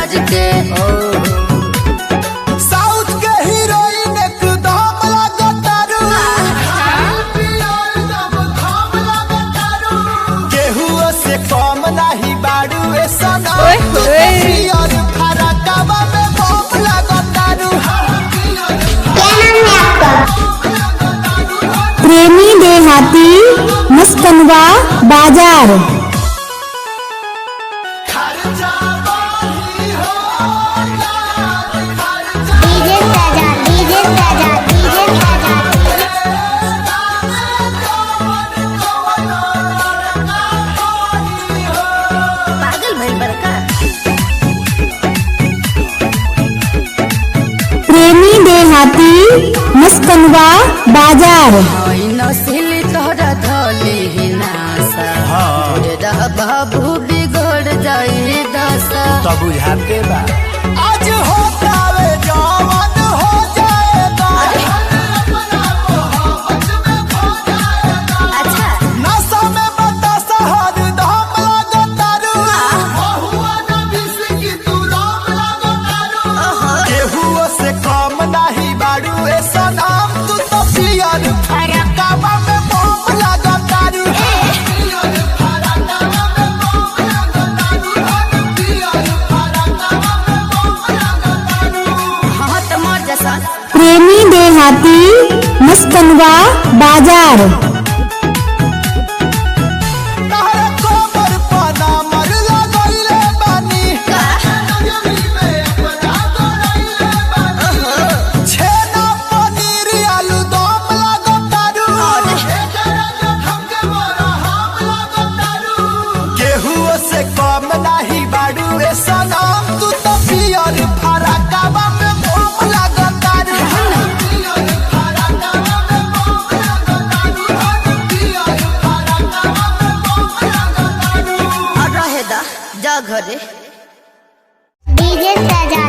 साज के। साउथ के हीरोइन एकदम लागतारू, केहू से कम नहीं बाड़ू ए सनम। पियर फरकवा में बम लागतारू। प्रेमी देहाती मुस्कनवा बाजार। पागल भइल बड़का। प्रेमी देहाती मुस्कनवा बाजार। नसीली तोहरा धली ही नासा, तेरा बाबू बिगड़ जाई दशा। तो बुझाते बा आज होतावे जवान हो जाएगा। अच्छा नशा में बतासा हर दम लागतारू। केहू से कम नहीं बाड़ू ए सनम। तू तो पियर फरकवा में बम लागतारू। हाँ तो मर जैसा। प्रेमी देहाती मुस्कनवा बाजार। तारा कोमर पाना मर लगइले बानी। छेना पनीर आलू दम लागतारू। केहू से कम नहीं बाड़ू ए सनम। तू तो पियर फरकवा में बम लागतारू। और रहे दा जा घरे। डीजे सजा